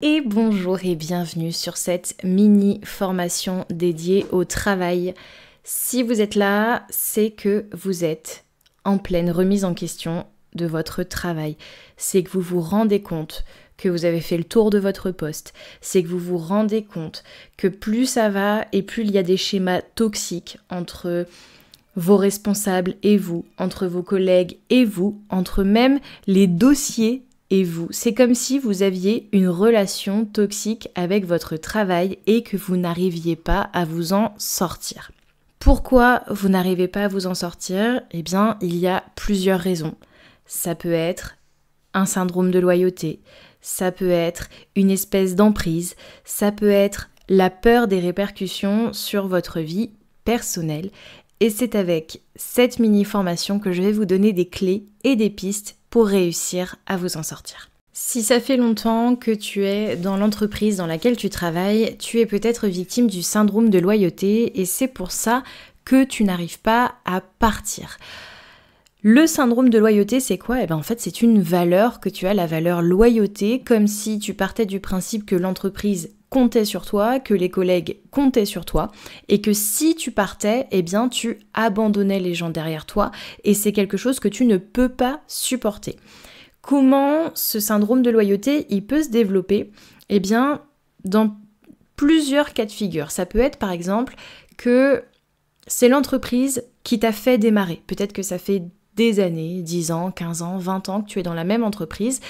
Et bonjour et bienvenue sur cette mini formation dédiée au travail. Si vous êtes là, c'est que vous êtes en pleine remise en question de votre travail. C'est que vous vous rendez compte que vous avez fait le tour de votre poste. C'est que vous vous rendez compte que plus ça va et plus il y a des schémas toxiques entre vos responsables et vous, entre vos collègues et vous, entre même les dossiers et vous. C'est comme si vous aviez une relation toxique avec votre travail et que vous n'arriviez pas à vous en sortir. Pourquoi vous n'arrivez pas à vous en sortir ? Eh bien, il y a plusieurs raisons. Ça peut être un syndrome de loyauté, ça peut être une espèce d'emprise, ça peut être la peur des répercussions sur votre vie personnelle. Et c'est avec cette mini-formation que je vais vous donner des clés et des pistes pour réussir à vous en sortir. Si ça fait longtemps que tu es dans l'entreprise dans laquelle tu travailles, tu es peut-être victime du syndrome de loyauté et c'est pour ça que tu n'arrives pas à partir. Le syndrome de loyauté, c'est quoi ? En fait, c'est une valeur que tu as, la valeur loyauté, comme si tu partais du principe que l'entreprise comptait sur toi, que les collègues comptaient sur toi, et que si tu partais, tu abandonnais les gens derrière toi, et c'est quelque chose que tu ne peux pas supporter. Comment ce syndrome de loyauté, il peut se développer ? Dans plusieurs cas de figure. Ça peut être par exemple que c'est l'entreprise qui t'a fait démarrer. Peut-être que ça fait des années, 10 ans, 15 ans, 20 ans que tu es dans la même entreprise.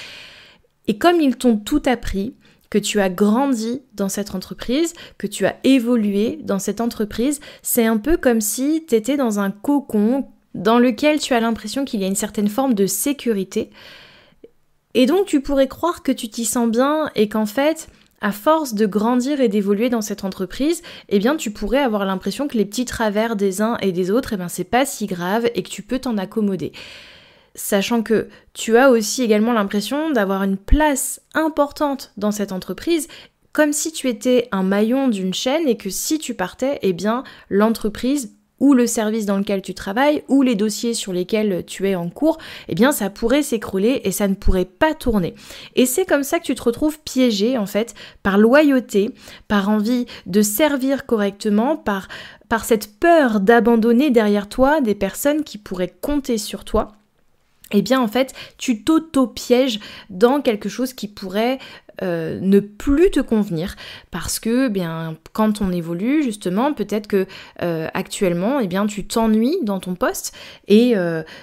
Et comme ils t'ont tout appris, que tu as grandi dans cette entreprise, que tu as évolué dans cette entreprise, c'est un peu comme si tu étais dans un cocon dans lequel tu as l'impression qu'il y a une certaine forme de sécurité. Et donc tu pourrais croire que tu t'y sens bien et qu'en fait, à force de grandir et d'évoluer dans cette entreprise, tu pourrais avoir l'impression que les petits travers des uns et des autres, c'est pas si grave et que tu peux t'en accommoder. Sachant que tu as aussi également l'impression d'avoir une place importante dans cette entreprise, comme si tu étais un maillon d'une chaîne et que si tu partais, l'entreprise ou le service dans lequel tu travailles ou les dossiers sur lesquels tu es en cours, ça pourrait s'écrouler et ça ne pourrait pas tourner. Et c'est comme ça que tu te retrouves piégé en fait par loyauté, par envie de servir correctement, par cette peur d'abandonner derrière toi des personnes qui pourraient compter sur toi. Tu t'auto-pièges dans quelque chose qui pourrait ne plus te convenir parce que quand on évolue justement peut-être que actuellement tu t'ennuies dans ton poste et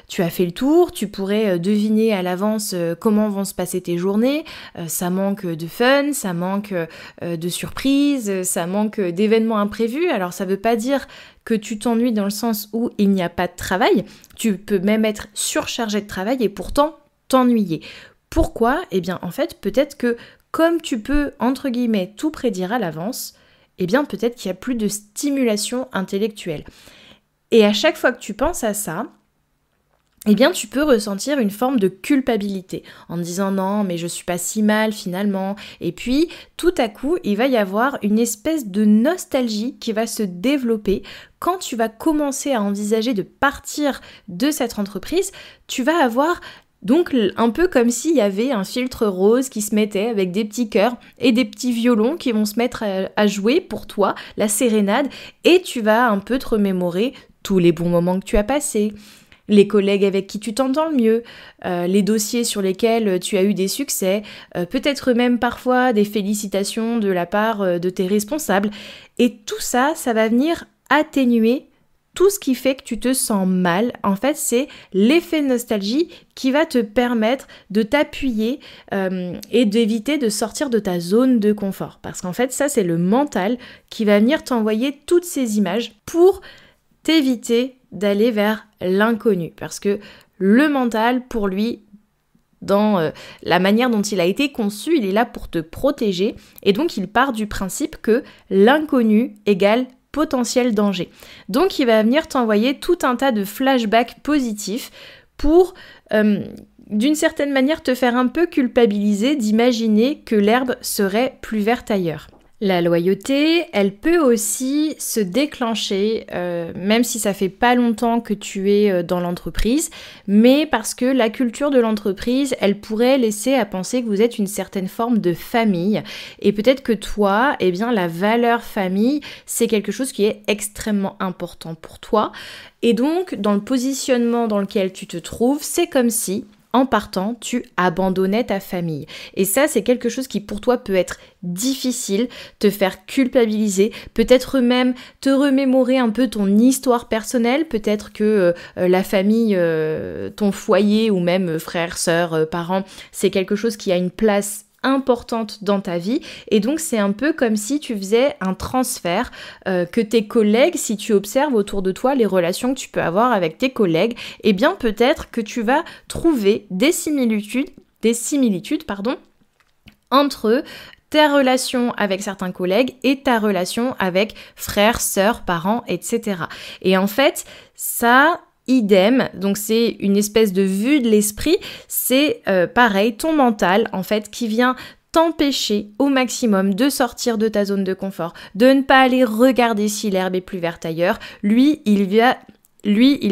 tu as fait le tour, tu pourrais deviner à l'avance comment vont se passer tes journées, ça manque de fun, ça manque de surprises, ça manque d'événements imprévus. Alors ça veut pas dire que tu t'ennuies dans le sens où il n'y a pas de travail, tu peux même être surchargé de travail et pourtant t'ennuyer. Pourquoi ? Peut-être que comme tu peux, entre guillemets, tout prédire à l'avance, peut-être qu'il n'y a plus de stimulation intellectuelle. Et à chaque fois que tu penses à ça, tu peux ressentir une forme de culpabilité en te disant non mais je suis pas si mal finalement, et puis tout à coup il va y avoir une espèce de nostalgie qui va se développer quand tu vas commencer à envisager de partir de cette entreprise. Tu vas avoir donc un peu comme s'il y avait un filtre rose qui se mettait avec des petits cœurs et des petits violons qui vont se mettre à jouer pour toi la sérénade, et tu vas un peu te remémorer tous les bons moments que tu as passés, les collègues avec qui tu t'entends le mieux, les dossiers sur lesquels tu as eu des succès, peut-être même parfois des félicitations de la part de tes responsables. Et tout ça, ça va venir atténuer tout ce qui fait que tu te sens mal. En fait, c'est l'effet nostalgie qui va te permettre de t'appuyer et d'éviter de sortir de ta zone de confort. Parce qu'en fait, ça, c'est le mental qui va venir t'envoyer toutes ces images pour t'éviter d'aller vers l'inconnu. Parce que le mental, pour lui, dans la manière dont il a été conçu, il est là pour te protéger. Et donc, il part du principe que l'inconnu égale potentiel danger. Donc, il va venir t'envoyer tout un tas de flashbacks positifs pour, d'une certaine manière, te faire un peu culpabiliser d'imaginer que l'herbe serait plus verte ailleurs. La loyauté, elle peut aussi se déclencher, même si ça fait pas longtemps que tu es dans l'entreprise, mais parce que la culture de l'entreprise, elle pourrait laisser à penser que vous êtes une certaine forme de famille. Et peut-être que toi, eh bien, la valeur famille, c'est quelque chose qui est extrêmement important pour toi. Et donc, dans le positionnement dans lequel tu te trouves, c'est comme si en partant, tu abandonnais ta famille. Et ça, c'est quelque chose qui pour toi peut être difficile, te faire culpabiliser, peut-être même te remémorer un peu ton histoire personnelle, peut-être que la famille, ton foyer ou même frères, sœurs, parents, c'est quelque chose qui a une place importante dans ta vie et donc c'est un peu comme si tu faisais un transfert que tes collègues, si tu observes autour de toi les relations que tu peux avoir avec tes collègues, eh bien peut-être que tu vas trouver des similitudes entre ta relation avec certains collègues et ta relation avec frères, sœurs, parents, etc. Et en fait, ça, idem, donc c'est une espèce de vue de l'esprit, c'est pareil, ton mental en fait qui vient t'empêcher au maximum de sortir de ta zone de confort, de ne pas aller regarder si l'herbe est plus verte ailleurs. Lui, il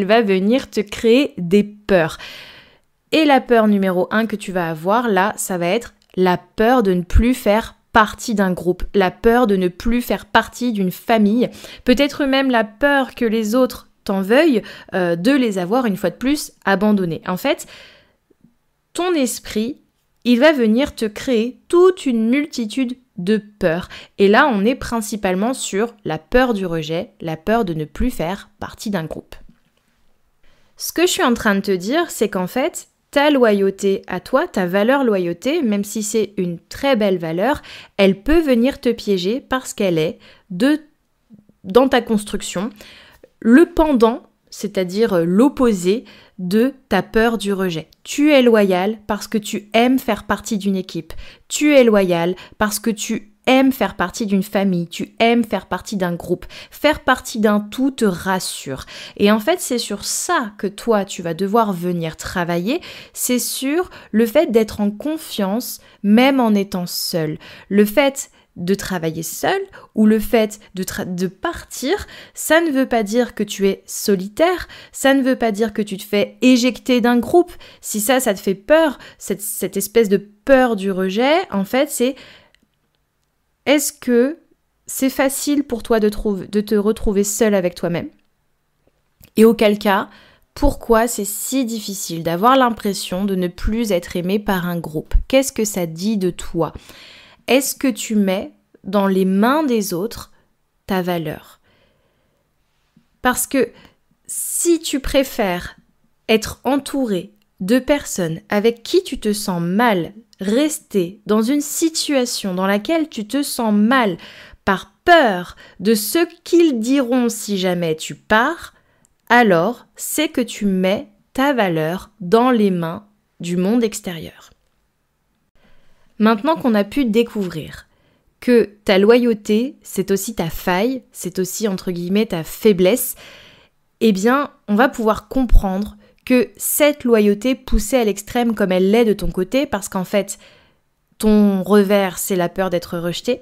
va venir te créer des peurs. Et la peur numéro 1 que tu vas avoir là, ça va être la peur de ne plus faire partie d'un groupe, la peur de ne plus faire partie d'une famille, peut-être même la peur que les autres t'en veuillent de les avoir une fois de plus abandonnés. En fait, ton esprit, il va venir te créer toute une multitude de peurs. Et là, on est principalement sur la peur du rejet, la peur de ne plus faire partie d'un groupe. Ce que je suis en train de te dire, c'est qu'en fait, ta loyauté à toi, ta valeur loyauté, même si c'est une très belle valeur, elle peut venir te piéger parce qu'elle est dans ta construction, le pendant, c'est-à-dire l'opposé de ta peur du rejet. Tu es loyal parce que tu aimes faire partie d'une équipe. Tu es loyal parce que tu aimes faire partie d'une famille. Tu aimes faire partie d'un groupe. Faire partie d'un tout te rassure. Et en fait, c'est sur ça que toi, tu vas devoir venir travailler. C'est sur le fait d'être en confiance, même en étant seul. Le fait de travailler seul ou le fait de partir, ça ne veut pas dire que tu es solitaire, ça ne veut pas dire que tu te fais éjecter d'un groupe. Si ça te fait peur, cette espèce de peur du rejet, en fait, c'est est-ce que c'est facile pour toi de te retrouver seul avec toi-même ? Et auquel cas, pourquoi c'est si difficile d'avoir l'impression de ne plus être aimé par un groupe ? Qu'est-ce que ça dit de toi ? Est-ce que tu mets dans les mains des autres ta valeur ? Parce que si tu préfères être entouré de personnes avec qui tu te sens mal, rester dans une situation dans laquelle tu te sens mal par peur de ce qu'ils diront si jamais tu pars, alors c'est que tu mets ta valeur dans les mains du monde extérieur. Maintenant qu'on a pu découvrir que ta loyauté, c'est aussi ta faille, c'est aussi entre guillemets ta faiblesse, eh bien, on va pouvoir comprendre que cette loyauté poussée à l'extrême comme elle l'est de ton côté, parce qu'en fait, ton revers, c'est la peur d'être rejeté,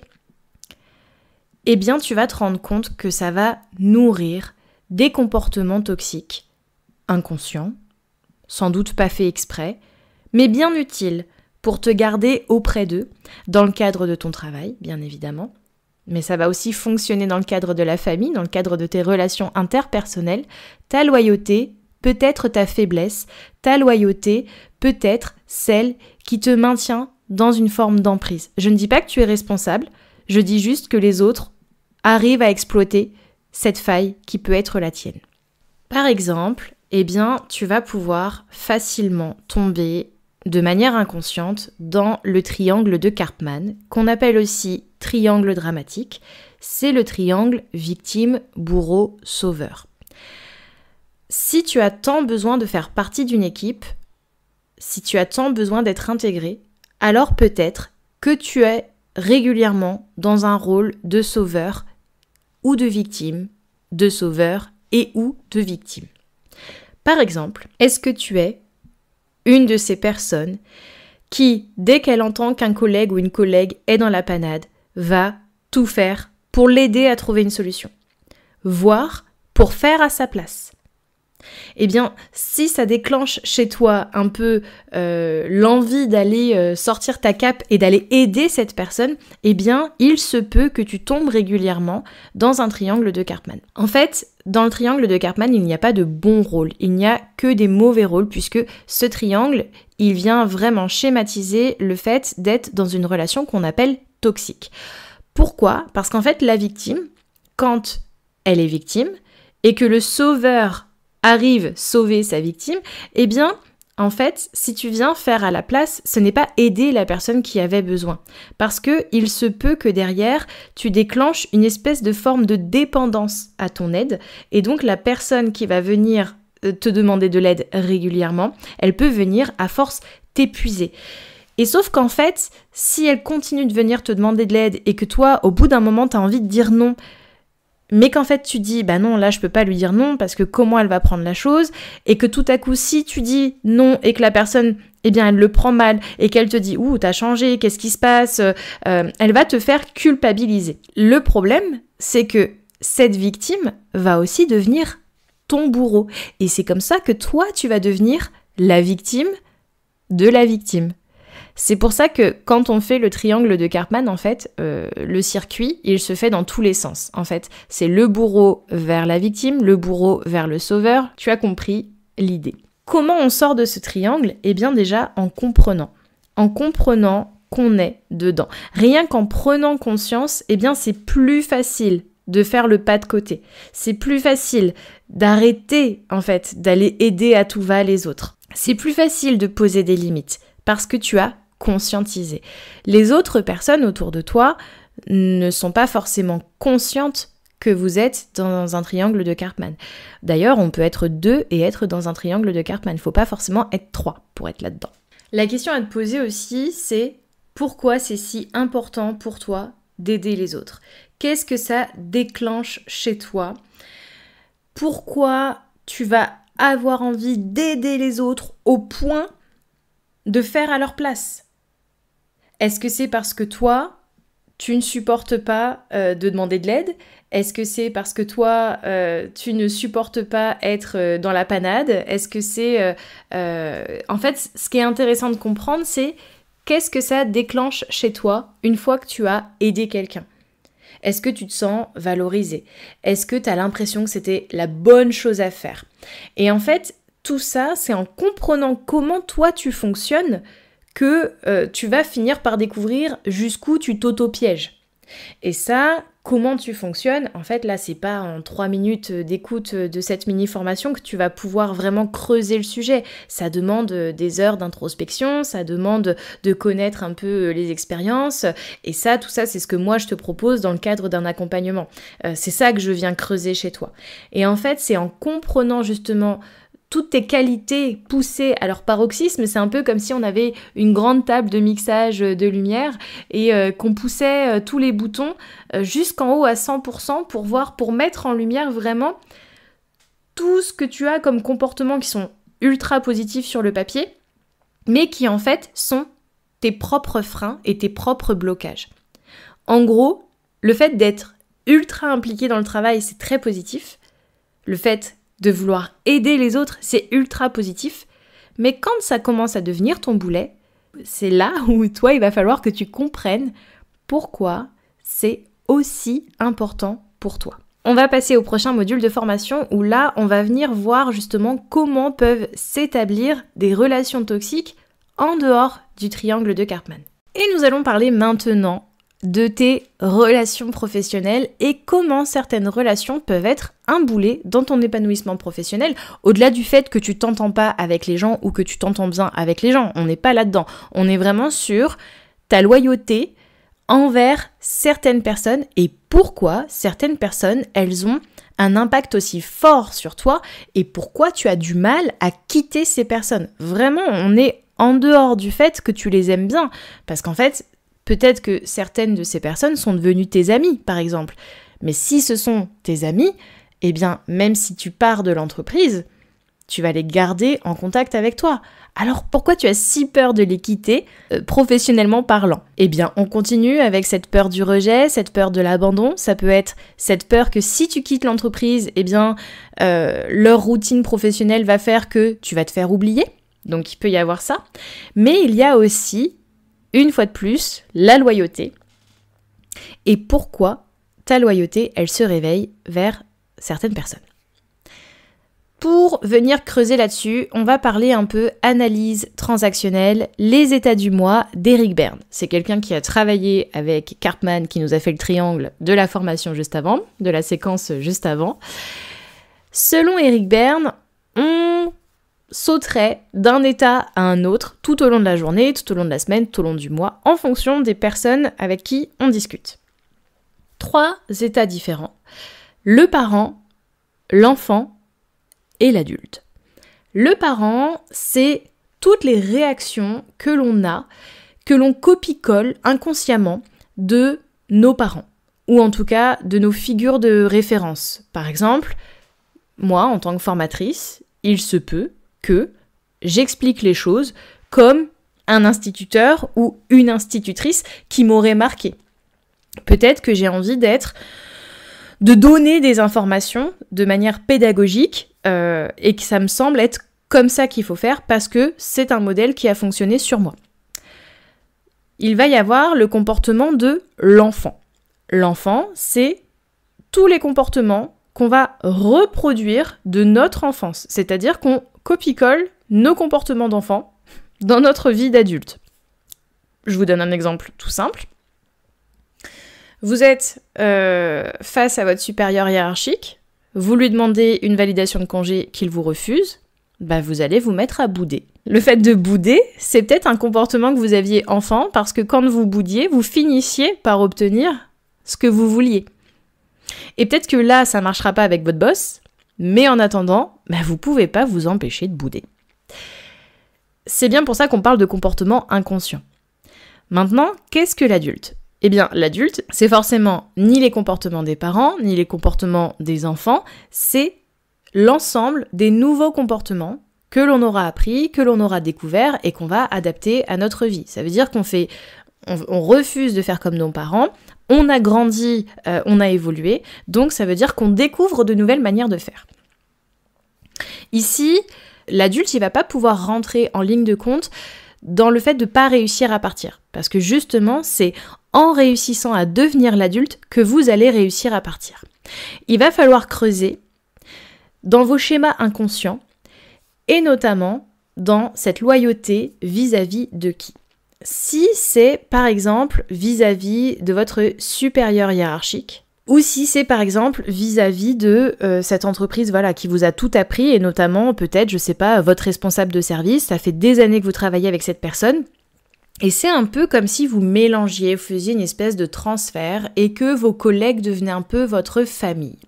eh bien, tu vas te rendre compte que ça va nourrir des comportements toxiques, inconscients, sans doute pas faits exprès, mais bien utiles pour te garder auprès d'eux, dans le cadre de ton travail, bien évidemment. Mais ça va aussi fonctionner dans le cadre de la famille, dans le cadre de tes relations interpersonnelles. Ta loyauté peut être ta faiblesse, ta loyauté peut être celle qui te maintient dans une forme d'emprise. Je ne dis pas que tu es responsable, je dis juste que les autres arrivent à exploiter cette faille qui peut être la tienne. Par exemple, eh bien, tu vas pouvoir facilement tomber de manière inconsciente dans le triangle de Karpman, qu'on appelle aussi triangle dramatique. C'est le triangle victime, bourreau, sauveur. Si tu as tant besoin de faire partie d'une équipe, si tu as tant besoin d'être intégré, alors peut-être que tu es régulièrement dans un rôle de sauveur ou de victime, de sauveur et ou de victime. Par exemple, est-ce que tu es une de ces personnes qui, dès qu'elle entend qu'un collègue ou une collègue est dans la panade, va tout faire pour l'aider à trouver une solution, voire pour faire à sa place. Eh bien, si ça déclenche chez toi un peu l'envie d'aller sortir ta cape et d'aller aider cette personne, eh bien, il se peut que tu tombes régulièrement dans un triangle de Karpman. En fait, dans le triangle de Karpman, il n'y a pas de bon rôle, il n'y a que des mauvais rôles, puisque ce triangle, il vient vraiment schématiser le fait d'être dans une relation qu'on appelle toxique. Pourquoi ? Parce qu'en fait, la victime, quand elle est victime, et que le sauveur arrive sauver sa victime, eh bien, en fait, si tu viens faire à la place, ce n'est pas aider la personne qui avait besoin. Parce que il se peut que derrière, tu déclenches une espèce de forme de dépendance à ton aide, et donc la personne qui va venir te demander de l'aide régulièrement, elle peut venir à force t'épuiser. Et sauf qu'en fait, si elle continue de venir te demander de l'aide et que toi, au bout d'un moment, tu as envie de dire non, mais qu'en fait tu dis bah non, là je peux pas lui dire non parce que comment elle va prendre la chose, et que tout à coup si tu dis non et que la personne eh bien elle le prend mal et qu'elle te dit ouh t'as changé, qu'est-ce qui se passe, elle va te faire culpabiliser. Le problème c'est que cette victime va aussi devenir ton bourreau, et c'est comme ça que toi tu vas devenir la victime de la victime. C'est pour ça que quand on fait le triangle de Karpman, en fait, le circuit, il se fait dans tous les sens. En fait, c'est le bourreau vers la victime, le bourreau vers le sauveur. Tu as compris l'idée. Comment on sort de ce triangle ? Eh bien déjà en comprenant qu'on est dedans. Rien qu'en prenant conscience, eh bien c'est plus facile de faire le pas de côté. C'est plus facile d'arrêter, en fait, d'aller aider à tout va les autres. C'est plus facile de poser des limites parce que tu as conscientisé. Les autres personnes autour de toi ne sont pas forcément conscientes que vous êtes dans un triangle de Karpman. D'ailleurs, on peut être 2 et être dans un triangle de Karpman. Il ne faut pas forcément être 3 pour être là-dedans. La question à te poser aussi, c'est pourquoi c'est si important pour toi d'aider les autres ? Qu'est-ce que ça déclenche chez toi ? Pourquoi tu vas avoir envie d'aider les autres au point de faire à leur place ? Est-ce que c'est parce que toi, tu ne supportes pas de demander de l'aide ? Est-ce que c'est parce que toi, tu ne supportes pas être dans la panade ? Est-ce que c'est... En fait, ce qui est intéressant de comprendre, c'est qu'est-ce que ça déclenche chez toi une fois que tu as aidé quelqu'un ? Est-ce que tu te sens valorisé ? Est-ce que tu as l'impression que c'était la bonne chose à faire ? Et en fait, tout ça, c'est en comprenant comment toi tu fonctionnes que tu vas finir par découvrir jusqu'où tu t'auto-pièges. Et ça, comment tu fonctionnes, en fait là c'est pas en 3 minutes d'écoute de cette mini-formation que tu vas pouvoir vraiment creuser le sujet. Ça demande des heures d'introspection, ça demande de connaître un peu les expériences, et ça, tout ça c'est ce que moi je te propose dans le cadre d'un accompagnement. C'est ça que je viens creuser chez toi. Et en fait c'est en comprenant justement toutes tes qualités poussées à leur paroxysme, c'est un peu comme si on avait une grande table de mixage de lumière et qu'on poussait tous les boutons jusqu'en haut à 100% pour mettre en lumière vraiment tout ce que tu as comme comportements qui sont ultra positifs sur le papier, mais qui en fait sont tes propres freins et tes propres blocages. En gros, le fait d'être ultra impliqué dans le travail, c'est très positif. Le fait de vouloir aider les autres, c'est ultra positif. Mais quand ça commence à devenir ton boulet, c'est là où toi, il va falloir que tu comprennes pourquoi c'est aussi important pour toi. On va passer au prochain module de formation où là, on va venir voir justement comment peuvent s'établir des relations toxiques en dehors du triangle de Karpman. Et nous allons parler maintenant de tes relations professionnelles et comment certaines relations peuvent être un boulet dans ton épanouissement professionnel, au-delà du fait que tu t'entends pas avec les gens ou que tu t'entends bien avec les gens. On n'est pas là-dedans. On est vraiment sur ta loyauté envers certaines personnes et pourquoi certaines personnes, elles ont un impact aussi fort sur toi et pourquoi tu as du mal à quitter ces personnes. Vraiment, on est en dehors du fait que tu les aimes bien, parce qu'en fait, peut-être que certaines de ces personnes sont devenues tes amies, par exemple. Mais si ce sont tes amis, eh bien, même si tu pars de l'entreprise, tu vas les garder en contact avec toi. Alors pourquoi tu as si peur de les quitter, professionnellement parlant? Eh bien, on continue avec cette peur du rejet, cette peur de l'abandon. Ça peut être cette peur que si tu quittes l'entreprise, eh bien, leur routine professionnelle va faire que tu vas te faire oublier. Donc il peut y avoir ça. Mais il y a aussi, une fois de plus, la loyauté. Et pourquoi ta loyauté, elle se réveille vers certaines personnes. Pour venir creuser là-dessus, on va parler un peu analyse transactionnelle, les états du moi d'Eric Berne. C'est quelqu'un qui a travaillé avec Karpman, qui nous a fait le triangle de la formation juste avant, de la séquence juste avant. Selon Eric Berne, on sauterait d'un état à un autre tout au long de la journée, tout au long de la semaine, tout au long du mois, en fonction des personnes avec qui on discute. 3 états différents. Le parent, l'enfant et l'adulte. Le parent, c'est toutes les réactions que l'on a, que l'on copie-colle inconsciemment de nos parents, ou en tout cas de nos figures de référence. Par exemple, moi, en tant que formatrice, il se peut que j'explique les choses comme un instituteur ou une institutrice qui m'aurait marqué. Peut-être que j'ai envie de donner des informations de manière pédagogique et que ça me semble être comme ça qu'il faut faire parce que c'est un modèle qui a fonctionné sur moi. Il va y avoir le comportement de l'enfant. L'enfant, c'est tous les comportements qu'on va reproduire de notre enfance, c'est-à-dire qu'on copie-colle nos comportements d'enfant dans notre vie d'adulte. Je vous donne un exemple tout simple. Vous êtes face à votre supérieur hiérarchique, vous lui demandez une validation de congé qu'il vous refuse, vous allez vous mettre à bouder. Le fait de bouder, c'est peut-être un comportement que vous aviez enfant parce que quand vous boudiez, vous finissiez par obtenir ce que vous vouliez. Et peut-être que là, ça ne marchera pas avec votre boss, mais en attendant, vous ne pouvez pas vous empêcher de bouder. C'est bien pour ça qu'on parle de comportement inconscient. Maintenant, qu'est-ce que l'adulte ? Eh bien, l'adulte, c'est forcément ni les comportements des parents, ni les comportements des enfants, c'est l'ensemble des nouveaux comportements que l'on aura appris, que l'on aura découvert et qu'on va adapter à notre vie. Ça veut dire on refuse de faire comme nos parents, on a grandi, on a évolué, donc ça veut dire qu'on découvre de nouvelles manières de faire. Ici, l'adulte, il va pas pouvoir rentrer en ligne de compte dans le fait de pas réussir à partir. Parce que justement, c'est en réussissant à devenir l'adulte que vous allez réussir à partir. Il va falloir creuser dans vos schémas inconscients et notamment dans cette loyauté vis-à-vis de qui. Si c'est par exemple vis-à-vis de votre supérieur hiérarchique, ou si c'est par exemple vis-à-vis de cette entreprise qui vous a tout appris et notamment peut-être, votre responsable de service, ça fait des années que vous travaillez avec cette personne et c'est un peu comme si vous mélangiez, vous faisiez une espèce de transfert et que vos collègues devenaient un peu votre famille.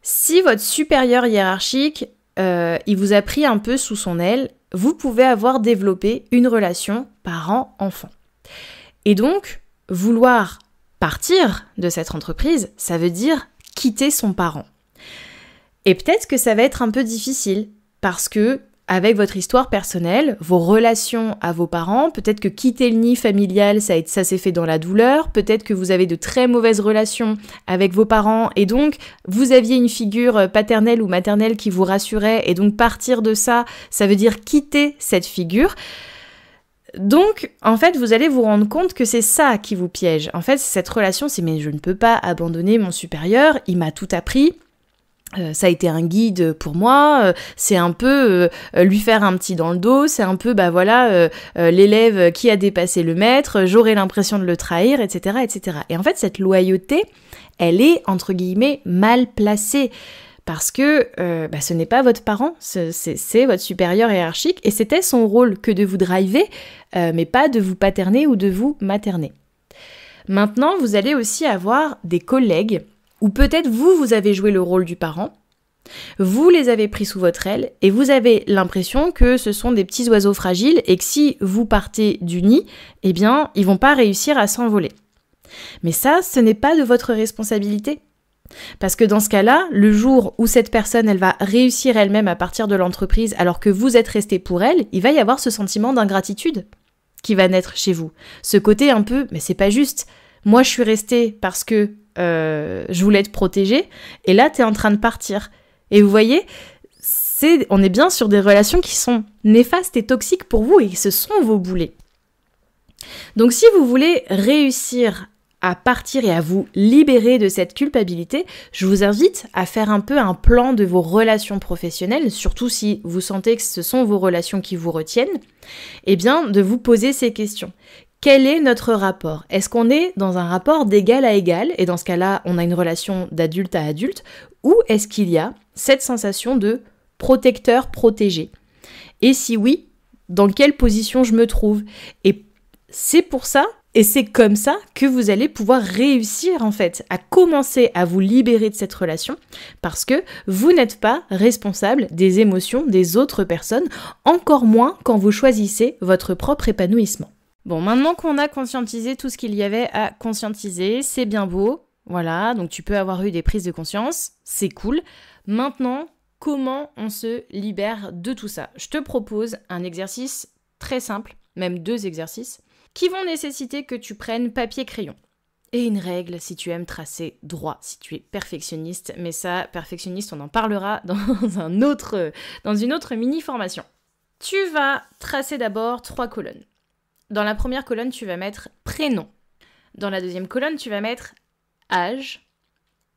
Si votre supérieur hiérarchique, il vous a pris un peu sous son aile, vous pouvez avoir développé une relation parent-enfant. Et donc, vouloir partir de cette entreprise, ça veut dire quitter son parent. Et peut-être que ça va être un peu difficile parce que avec votre histoire personnelle, vos relations à vos parents, peut-être que quitter le nid familial, ça s'est fait dans la douleur, peut-être que vous avez de très mauvaises relations avec vos parents et donc vous aviez une figure paternelle ou maternelle qui vous rassurait et donc partir de ça, ça veut dire quitter cette figure. Donc, en fait, vous allez vous rendre compte que c'est ça qui vous piège. En fait, cette relation, c'est « mais je ne peux pas abandonner mon supérieur, il m'a tout appris ». Ça a été un guide pour moi, c'est un peu lui faire un petit dans le dos, c'est un peu l'élève qui a dépassé le maître, j'aurais l'impression de le trahir, etc., etc. Et en fait, cette loyauté, elle est, entre guillemets, mal placée. Parce que ce n'est pas votre parent, c'est votre supérieur hiérarchique, et c'était son rôle que de vous driver, mais pas de vous paterner ou de vous materner. Maintenant, vous allez aussi avoir des collègues, ou peut-être vous avez joué le rôle du parent, vous les avez pris sous votre aile, et vous avez l'impression que ce sont des petits oiseaux fragiles, et que si vous partez du nid, eh bien, ils vont pas réussir à s'envoler. Mais ça, ce n'est pas de votre responsabilité. Parce que dans ce cas-là, le jour où cette personne, elle va réussir elle-même à partir de l'entreprise alors que vous êtes resté pour elle, il va y avoir ce sentiment d'ingratitude qui va naître chez vous. Ce côté un peu, mais c'est pas juste. Moi, je suis restée parce que je voulais être protégée et là, t'es en train de partir. Et vous voyez, on est bien sur des relations qui sont néfastes et toxiques pour vous et ce sont vos boulets. Donc si vous voulez réussir à partir et à vous libérer de cette culpabilité, je vous invite à faire un peu un plan de vos relations professionnelles, surtout si vous sentez que ce sont vos relations qui vous retiennent, et bien de vous poser ces questions. Quel est notre rapport ? Est-ce qu'on est dans un rapport d'égal à égal, et dans ce cas-là, on a une relation d'adulte à adulte, ou est-ce qu'il y a cette sensation de protecteur-protégé ? Et si oui, dans quelle position je me trouve ? Et c'est pour ça, et c'est comme ça que vous allez pouvoir réussir en fait à commencer à vous libérer de cette relation parce que vous n'êtes pas responsable des émotions des autres personnes, encore moins quand vous choisissez votre propre épanouissement. Bon, maintenant qu'on a conscientisé tout ce qu'il y avait à conscientiser, c'est bien beau, voilà, donc tu peux avoir eu des prises de conscience, c'est cool. Maintenant, comment on se libère de tout ça ? Je te propose un exercice très simple, même 2 exercices, qui vont nécessiter que tu prennes papier-crayon. Et une règle si tu aimes tracer droit, si tu es perfectionniste. Mais ça, perfectionniste, on en parlera dans une autre mini-formation. Tu vas tracer d'abord 3 colonnes. Dans la première colonne, tu vas mettre prénom. Dans la deuxième colonne, tu vas mettre âge.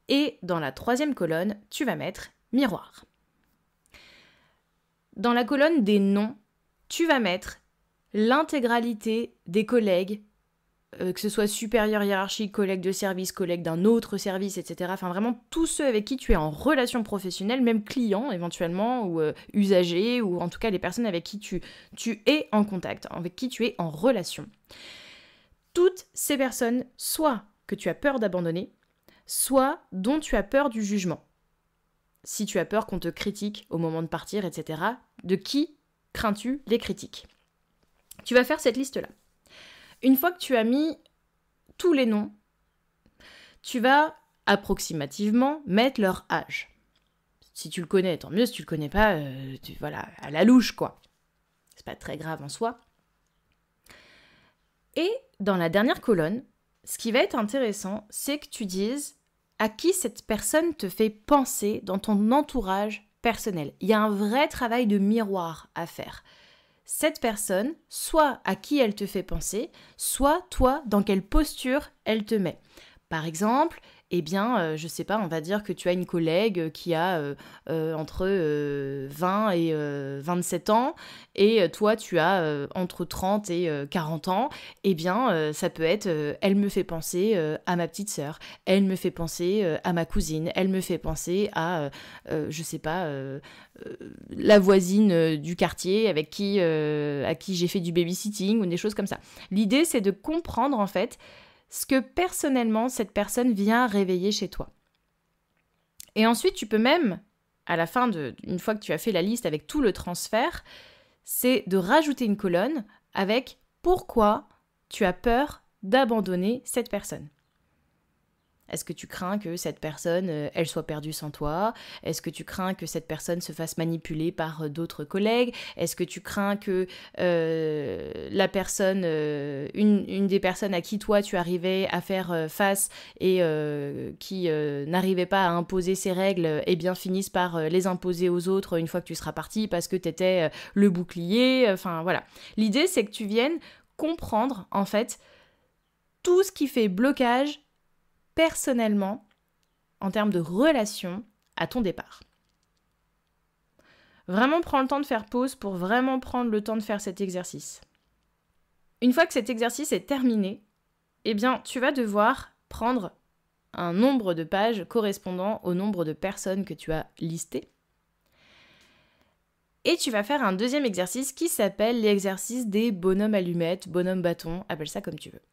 Et dans la troisième colonne, tu vas mettre miroir. Dans la colonne des noms, tu vas mettre l'intégralité des collègues, que ce soit supérieur hiérarchique, collègue de service, collègue d'un autre service, etc. Enfin vraiment tous ceux avec qui tu es en relation professionnelle, même clients éventuellement, ou usagers, ou en tout cas les personnes avec qui tu es en contact, avec qui tu es en relation. Toutes ces personnes, soit que tu as peur d'abandonner, soit dont tu as peur du jugement. Si tu as peur qu'on te critique au moment de partir, etc., de qui crains-tu les critiques ? Tu vas faire cette liste-là. Une fois que tu as mis tous les noms, tu vas approximativement mettre leur âge. Si tu le connais, tant mieux. Si tu le connais pas, voilà, à la louche, quoi. C'est pas très grave en soi. Et dans la dernière colonne, ce qui va être intéressant, c'est que tu dises à qui cette personne te fait penser dans ton entourage personnel. Il y a un vrai travail de miroir à faire. Cette personne, soit à qui elle te fait penser, soit toi, dans quelle posture elle te met. Par exemple, je sais pas, on va dire que tu as une collègue qui a entre 20 et 27 ans et toi, tu as entre 30 et 40 ans. Ça peut être, elle me fait penser à ma petite sœur, elle me fait penser à ma cousine, elle me fait penser à, la voisine du quartier à qui j'ai fait du babysitting ou des choses comme ça. L'idée, c'est de comprendre en fait ce que personnellement cette personne vient réveiller chez toi. Et ensuite, tu peux même, à la fin une fois que tu as fait la liste avec tout le transfert, c'est de rajouter une colonne avec pourquoi tu as peur d'abandonner cette personne. Est-ce que tu crains que cette personne, elle soit perdue sans toi ? Est-ce que tu crains que cette personne se fasse manipuler par d'autres collègues ? Est-ce que tu crains que la personne, une des personnes à qui toi tu arrivais à faire face et qui n'arrivait pas à imposer ses règles, finisse par les imposer aux autres une fois que tu seras parti parce que tu étais le bouclier ? Enfin voilà. L'idée, c'est que tu viennes comprendre en fait tout ce qui fait blocage personnellement, en termes de relation, à ton départ. Vraiment prends le temps de faire pause pour vraiment prendre le temps de faire cet exercice. Une fois que cet exercice est terminé, tu vas devoir prendre un nombre de pages correspondant au nombre de personnes que tu as listées. Et tu vas faire un deuxième exercice qui s'appelle l'exercice des bonhommes allumettes, bonhommes bâtons, appelle ça comme tu veux.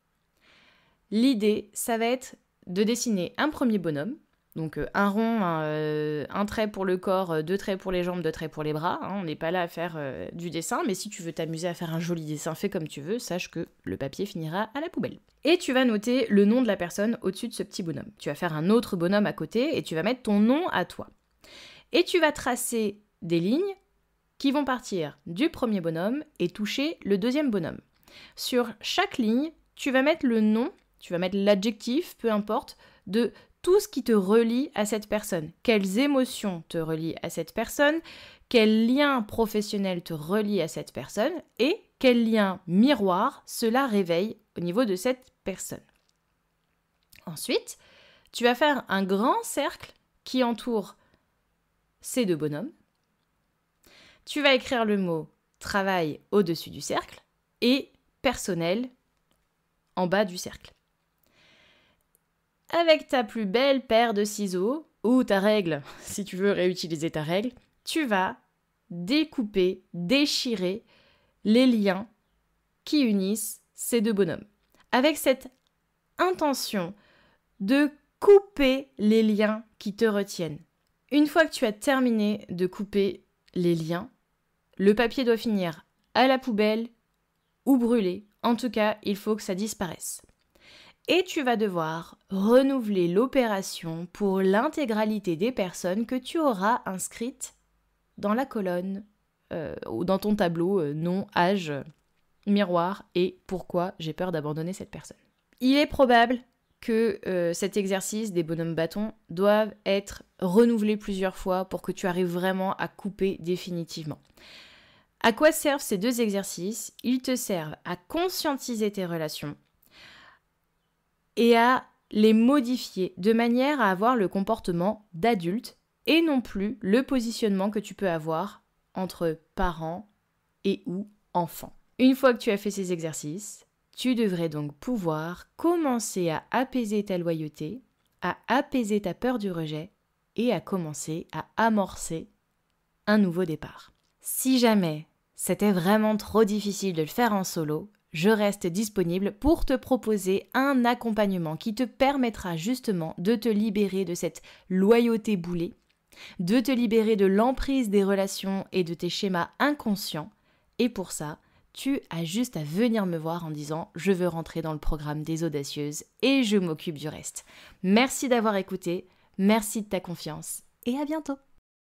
L'idée, ça va être de dessiner un premier bonhomme Donc un rond, un trait pour le corps, 2 traits pour les jambes, 2 traits pour les bras. On n'est pas là à faire du dessin, mais si tu veux t'amuser à faire un joli dessin, fais comme tu veux, sache que le papier finira à la poubelle. Et tu vas noter le nom de la personne au-dessus de ce petit bonhomme. Tu vas faire un autre bonhomme à côté et tu vas mettre ton nom à toi. Et tu vas tracer des lignes qui vont partir du premier bonhomme et toucher le deuxième bonhomme. Sur chaque ligne, tu vas mettre le nom, tu vas mettre l'adjectif, peu importe, de tout ce qui te relie à cette personne. Quelles émotions te relient à cette personne, quel lien professionnel te relie à cette personne et quel lien miroir cela réveille au niveau de cette personne. Ensuite, tu vas faire un grand cercle qui entoure ces 2 bonhommes. Tu vas écrire le mot travail au-dessus du cercle et personnel en bas du cercle. Avec ta plus belle paire de ciseaux, ou ta règle, si tu veux réutiliser ta règle, tu vas découper, déchirer les liens qui unissent ces 2 bonhommes. Avec cette intention de couper les liens qui te retiennent. Une fois que tu as terminé de couper les liens, le papier doit finir à la poubelle ou brûler. En tout cas, il faut que ça disparaisse. Et tu vas devoir renouveler l'opération pour l'intégralité des personnes que tu auras inscrites dans la colonne ou dans ton tableau nom, âge, miroir et pourquoi j'ai peur d'abandonner cette personne. Il est probable que cet exercice des bonhommes bâtons doive être renouvelé plusieurs fois pour que tu arrives vraiment à couper définitivement. À quoi servent ces 2 exercices ? Ils te servent à conscientiser tes relations et à les modifier de manière à avoir le comportement d'adulte et non plus le positionnement que tu peux avoir entre parents et ou enfants. Une fois que tu as fait ces exercices, tu devrais donc pouvoir commencer à apaiser ta loyauté, à apaiser ta peur du rejet et à commencer à amorcer un nouveau départ. Si jamais c'était vraiment trop difficile de le faire en solo, je reste disponible pour te proposer un accompagnement qui te permettra justement de te libérer de cette loyauté boulée, de te libérer de l'emprise des relations et de tes schémas inconscients. Et pour ça, tu as juste à venir me voir en disant « Je veux rentrer dans le programme des audacieuses et je m'occupe du reste ». Merci d'avoir écouté, merci de ta confiance et à bientôt.